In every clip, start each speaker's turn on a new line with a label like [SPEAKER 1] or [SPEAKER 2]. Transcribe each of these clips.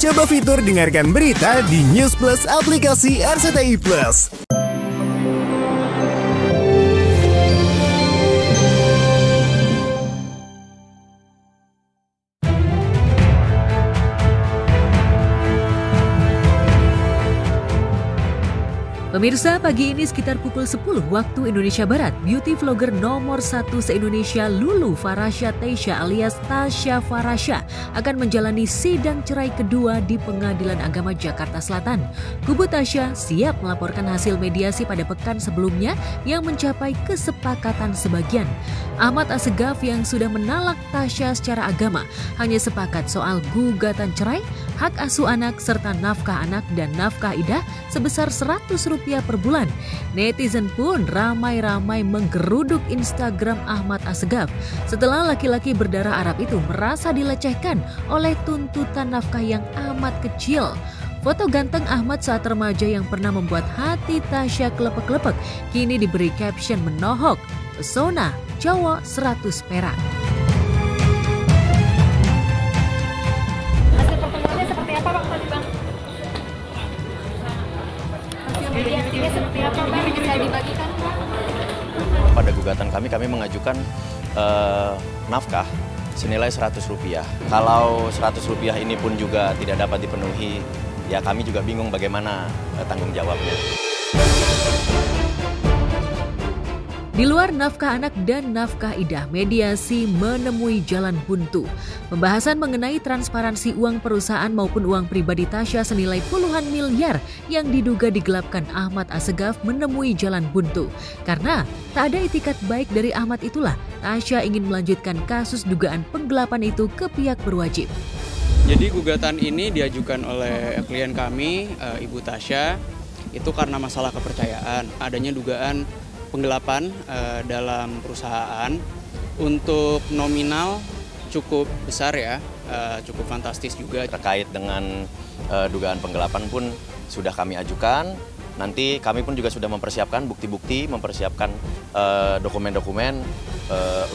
[SPEAKER 1] Coba fitur dengarkan berita di News Plus aplikasi RCTI Plus.
[SPEAKER 2] Pemirsa, pagi ini sekitar pukul 10 waktu Indonesia Barat, beauty vlogger nomor 1 se-Indonesia Lulu Farasha Teisha alias Tasya Farasha akan menjalani sidang cerai kedua di Pengadilan Agama Jakarta Selatan. Kubu Tasya siap melaporkan hasil mediasi pada pekan sebelumnya yang mencapai kesepakatan sebagian. Ahmad Assegaf yang sudah menalak Tasya secara agama hanya sepakat soal gugatan cerai, hak asuh anak serta nafkah anak dan nafkah idah sebesar Rp100 per bulan. Netizen pun ramai-ramai menggeruduk Instagram Ahmad Assegaf setelah laki-laki berdarah Arab itu merasa dilecehkan oleh tuntutan nafkah yang amat kecil. Foto ganteng Ahmad saat remaja yang pernah membuat hati Tasya kelepek-kelepek kini diberi caption menohok, pesona cowok 100 perak.
[SPEAKER 3] Hasil pertemuannya seperti apa Bang tadi Bang? Mediasinya seperti apa Bang? Bisa dibagikan Bang?
[SPEAKER 4] Pada gugatan kami mengajukan nafkah senilai Rp100. Kalau Rp100 ini pun juga tidak dapat dipenuhi, ya kami juga bingung bagaimana tanggung jawabnya.
[SPEAKER 2] Di luar nafkah anak dan nafkah idah, mediasi menemui jalan buntu. Pembahasan mengenai transparansi uang perusahaan maupun uang pribadi Tasya senilai puluhan miliar yang diduga digelapkan Ahmad Assegaf menemui jalan buntu. Karena tak ada itikat baik dari Ahmad itulah, Tasya ingin melanjutkan kasus dugaan penggelapan itu ke pihak berwajib.
[SPEAKER 5] Jadi gugatan ini diajukan oleh klien kami, Ibu Tasya, itu karena masalah kepercayaan, adanya dugaan penggelapan dalam perusahaan untuk nominal cukup besar ya, cukup fantastis juga.
[SPEAKER 4] Terkait dengan dugaan penggelapan pun sudah kami ajukan. Nanti kami pun juga sudah mempersiapkan bukti-bukti, mempersiapkan dokumen-dokumen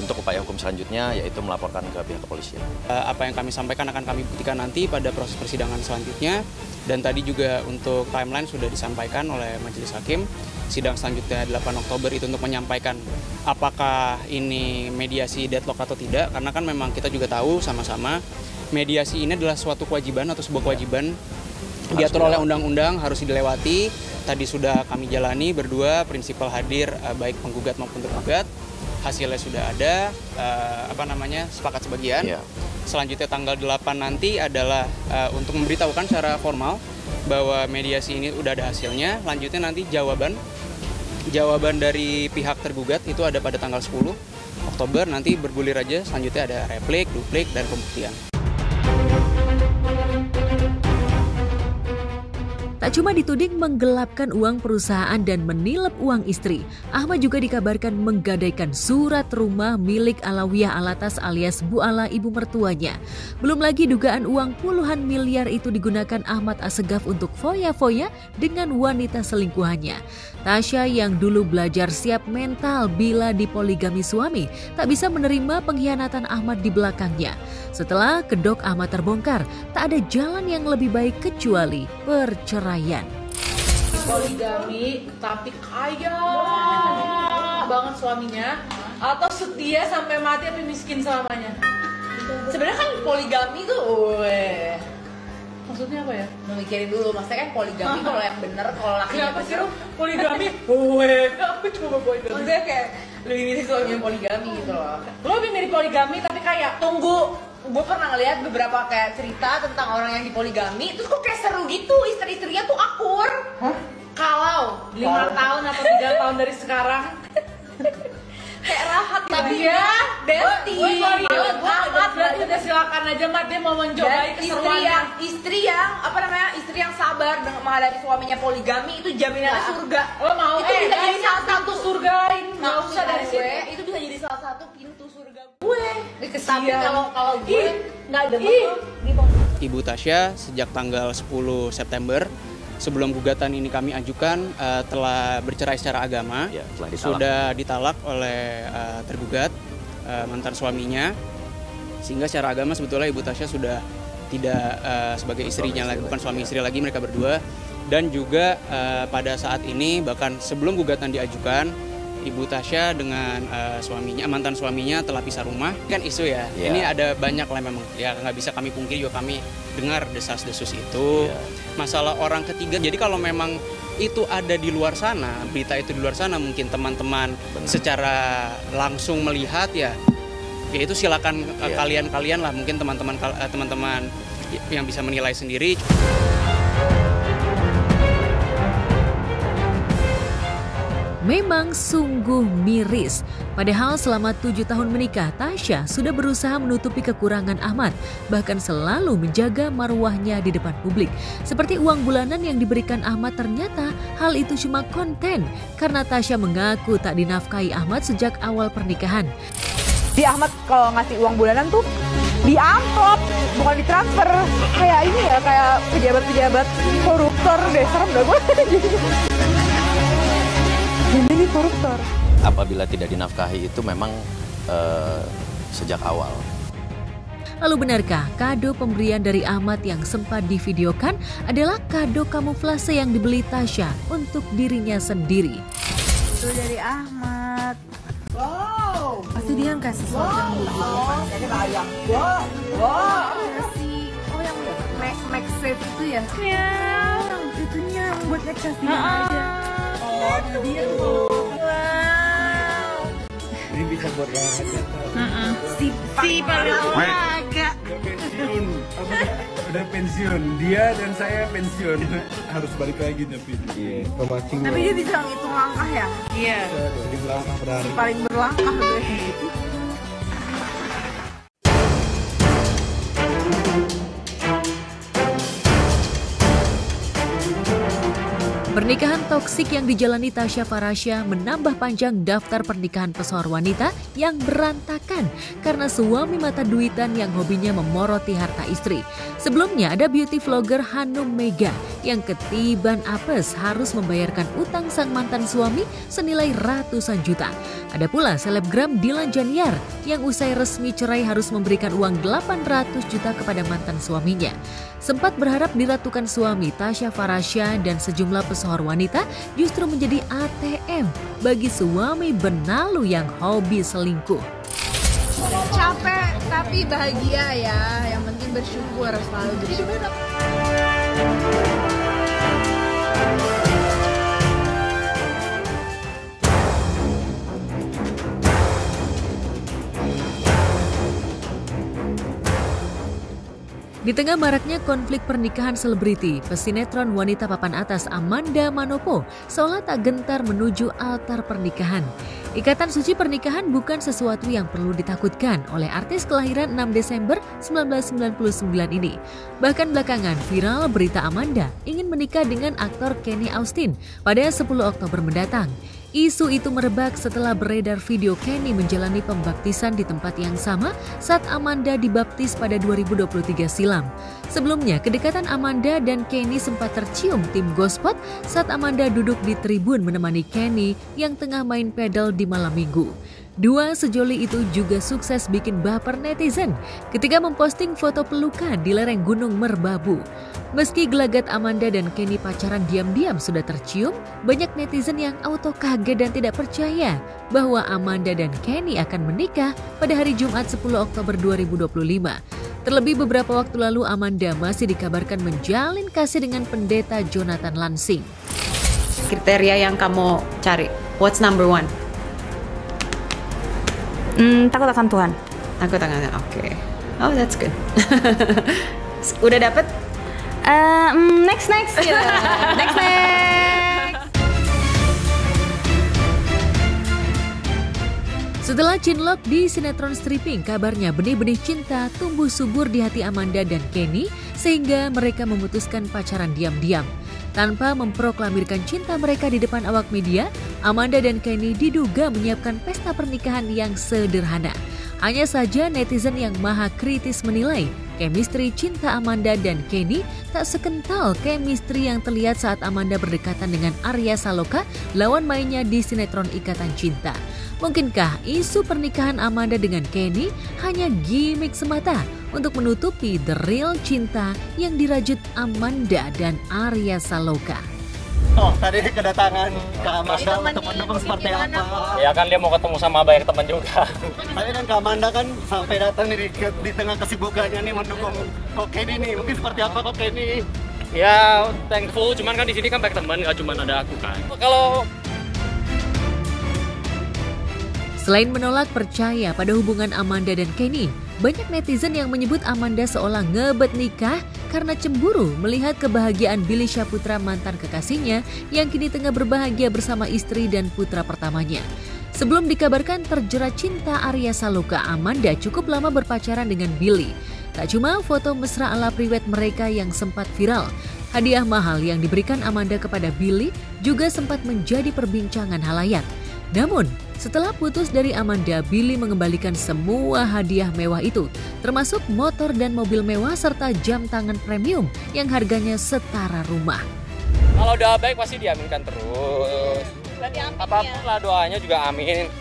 [SPEAKER 4] untuk upaya hukum selanjutnya, yaitu melaporkan ke pihak kepolisian.
[SPEAKER 5] Apa yang kami sampaikan akan kami buktikan nanti pada proses persidangan selanjutnya. Dan tadi juga untuk timeline sudah disampaikan oleh Majelis Hakim. Sidang selanjutnya 8 Oktober itu untuk menyampaikan apakah ini mediasi deadlock atau tidak. Karena kan memang kita juga tahu sama-sama mediasi ini adalah suatu kewajiban atau sebuah kewajiban diatur oleh undang-undang, harus dilewati. Tadi sudah kami jalani berdua, prinsipal hadir baik penggugat maupun tergugat. Hasilnya sudah ada, sepakat sebagian. Yeah. Selanjutnya tanggal 8 nanti adalah untuk memberitahukan secara formal bahwa mediasi ini udah ada hasilnya. Lanjutnya nanti jawaban dari pihak tergugat itu ada pada tanggal 10 Oktober, nanti bergulir aja. Selanjutnya ada replik, duplik, dan pembuktian.
[SPEAKER 2] Tak cuma dituding menggelapkan uang perusahaan dan menilep uang istri, Ahmad juga dikabarkan menggadaikan surat rumah milik Alawiyah Alatas alias Bu Ala ibu mertuanya. Belum lagi dugaan uang puluhan miliar itu digunakan Ahmad Assegaf untuk foya-foya dengan wanita selingkuhannya. Tasya yang dulu belajar siap mental bila dipoligami suami, tak bisa menerima pengkhianatan Ahmad di belakangnya. Setelah kedok Ahmad terbongkar, tak ada jalan yang lebih baik kecuali perceraian.
[SPEAKER 6] Poligami tapi kaya banget suaminya, atau setia sampai mati tapi miskin selamanya. Sebenarnya kan poligami tuh, maksudnya apa ya?
[SPEAKER 7] Mikirin dulu, maksudnya kan poligami kalau yang bener, kalau laki
[SPEAKER 6] kenapa sih lo poligami? Aku coba poligami.
[SPEAKER 7] Maksudnya kayak lebih milih suami yang poligami gitu loh.
[SPEAKER 6] Lo lebih milih poligami tapi kayak
[SPEAKER 7] Tunggu, gue pernah ngeliat beberapa kayak cerita tentang orang yang dipoligami, terus kok kayak seru gitu, istri-istrinya tuh akur.
[SPEAKER 6] kalau 5 tahun atau 3 tahun dari sekarang
[SPEAKER 7] Kayak rahat gitu.
[SPEAKER 6] tapi ya
[SPEAKER 7] Besti.
[SPEAKER 6] Mat berarti udah silakan aja Mat, dia mau mencobai keseruannya.
[SPEAKER 7] Istri yang sabar dengan menghadapi suaminya poligami itu jaminannya surga.
[SPEAKER 6] Lo mau
[SPEAKER 7] itu bisa jadi salah satu
[SPEAKER 6] surgain, nggak usah dari
[SPEAKER 7] gue,
[SPEAKER 6] situ.
[SPEAKER 7] itu bisa jadi salah satu pintu surga gue.
[SPEAKER 6] Kesian.
[SPEAKER 7] Tapi kalau gue nggak demen
[SPEAKER 5] Ibu Tasya sejak tanggal 10 September sebelum gugatan ini kami ajukan telah bercerai secara agama,
[SPEAKER 4] Ya,
[SPEAKER 5] sudah ditalak oleh tergugat mantan suaminya, sehingga secara agama sebetulnya Ibu Tasya sudah tidak sebagai istrinya lagi, bukan suami istri lagi, mereka berdua. Dan juga pada saat ini, bahkan sebelum gugatan diajukan, Ibu Tasya dengan mantan suaminya telah pisah rumah. Kan isu ya, ini ada banyak lah memang. Ya nggak bisa kami pungkiri juga kami dengar desas-desus itu. Masalah orang ketiga, jadi kalau memang itu ada di luar sana, berita itu di luar sana, mungkin teman-teman secara langsung melihat ya itu silakan kalian-kalian lah, mungkin teman-teman yang bisa menilai sendiri.
[SPEAKER 2] Memang sungguh miris. Padahal selama 7 tahun menikah, Tasya sudah berusaha menutupi kekurangan Ahmad, bahkan selalu menjaga marwahnya di depan publik. Seperti uang bulanan yang diberikan Ahmad, ternyata hal itu cuma konten karena Tasya mengaku tak dinafkahi Ahmad sejak awal pernikahan.
[SPEAKER 7] Si Ahmad kalau ngasih uang bulanan tuh di amplop, bukan ditransfer. Kayak ini ya, kayak pejabat-pejabat koruptor deh, serem dah gue. Ini koruptor.
[SPEAKER 4] Apabila tidak dinafkahi itu memang sejak awal.
[SPEAKER 2] Lalu benarkah kado pemberian dari Ahmad yang sempat divideokan adalah kado kamuflase yang dibeli Tasya untuk dirinya sendiri?
[SPEAKER 7] Itu dari Ahmad.
[SPEAKER 8] Wow.
[SPEAKER 7] Pasti dia yang kasih sesuatu yang lucu. Oh yang MagSafe itu ya? Iya. Yang itunya yang buat ngecas di mana aja. Oh, dia tuh. Wow.
[SPEAKER 8] Ini bisa buat olahraga.
[SPEAKER 7] Si paling olahraga.
[SPEAKER 8] Udah pensiun. Dia dan saya pensiun. Harus balik lagi tapi. Iya.
[SPEAKER 7] Tapi dia bisa ngitung langkah ya? Iya.
[SPEAKER 8] Jadi berlangkah per hari.
[SPEAKER 7] Paling berlangkah gue.
[SPEAKER 2] Pernikahan toksik yang dijalani Tasya Farasya menambah panjang daftar pernikahan pesohor wanita yang berantakan karena suami mata duitan yang hobinya memoroti harta istri. Sebelumnya ada beauty vlogger Hanum Mega yang ketiban apes harus membayarkan utang sang mantan suami senilai ratusan juta. Ada pula selebgram Dilan Janiar yang usai resmi cerai harus memberikan uang 800 juta kepada mantan suaminya. Sempat berharap diratukan suami, Tasya Farasya dan sejumlah pesohor wanita justru menjadi ATM bagi suami benalu yang hobi selingkuh.
[SPEAKER 7] Capek tapi bahagia ya, yang penting bersyukur, selalu bersyukur.
[SPEAKER 2] Di tengah maraknya konflik pernikahan selebriti, pesinetron wanita papan atas Amanda Manopo seolah tak gentar menuju altar pernikahan. Ikatan suci pernikahan bukan sesuatu yang perlu ditakutkan oleh artis kelahiran 6 Desember 1999 ini. Bahkan belakangan viral berita Amanda ingin menikah dengan aktor Kenny Austin pada 10 Oktober mendatang. Isu itu merebak setelah beredar video Kenny menjalani pembaptisan di tempat yang sama saat Amanda dibaptis pada 2023 silam. Sebelumnya, kedekatan Amanda dan Kenny sempat tercium tim Gospot saat Amanda duduk di tribun menemani Kenny yang tengah main pedal di malam minggu. Dua sejoli itu juga sukses bikin baper netizen ketika memposting foto pelukan di lereng Gunung Merbabu. Meski gelagat Amanda dan Kenny pacaran diam-diam sudah tercium, banyak netizen yang auto kaget dan tidak percaya bahwa Amanda dan Kenny akan menikah pada hari Jumat 10 Oktober 2025. Terlebih beberapa waktu lalu Amanda masih dikabarkan menjalin kasih dengan pendeta Jonathan Lansing.
[SPEAKER 9] Kriteria yang kamu cari, what's number one?
[SPEAKER 7] Takut akan Tuhan.
[SPEAKER 9] Takut akan Tuhan, oke. Oh, that's good. Udah dapet?
[SPEAKER 7] Next. Yeah. Next.
[SPEAKER 2] Setelah cinlok di sinetron stripping, kabarnya benih-benih cinta tumbuh subur di hati Amanda dan Kenny sehingga mereka memutuskan pacaran diam-diam. Tanpa memproklamirkan cinta mereka di depan awak media, Amanda dan Kenny diduga menyiapkan pesta pernikahan yang sederhana. Hanya saja netizen yang maha kritis menilai Chemistry cinta Amanda dan Kenny tak sekental chemistry yang terlihat saat Amanda berdekatan dengan Arya Saloka, lawan mainnya di sinetron Ikatan Cinta. Mungkinkah isu pernikahan Amanda dengan Kenny hanya gimmick semata untuk menutupi the real cinta yang dirajut Amanda dan Arya Saloka?
[SPEAKER 10] Oh, tadi kedatangan Kak Amanda untuk mendukung seperti apa?
[SPEAKER 11] Ya kan dia mau ketemu sama banyak teman juga.
[SPEAKER 10] Tapi kan Kak Amanda kan sampai datang di tengah kesibukannya nih mendukung Kok Kenny nih. Mungkin seperti apa Kok Kenny?
[SPEAKER 11] Ya thankful, cuman kan di sini kan banyak teman, nggak cuma ada aku kan. Kalau
[SPEAKER 2] selain menolak percaya pada hubungan Amanda dan Kenny, banyak netizen yang menyebut Amanda seolah ngebet nikah karena cemburu melihat kebahagiaan Billy Syahputra, mantan kekasihnya yang kini tengah berbahagia bersama istri dan putra pertamanya. Sebelum dikabarkan terjerat cinta Arya Saloka, Amanda cukup lama berpacaran dengan Billy. Tak cuma foto mesra ala priwet mereka yang sempat viral, hadiah mahal yang diberikan Amanda kepada Billy juga sempat menjadi perbincangan halayak. Namun, setelah putus dari Amanda, Billy mengembalikan semua hadiah mewah itu, termasuk motor dan mobil mewah serta jam tangan premium yang harganya setara rumah.
[SPEAKER 11] kalau udah baik pasti diaminkan terus. Apapun lah doanya juga amin.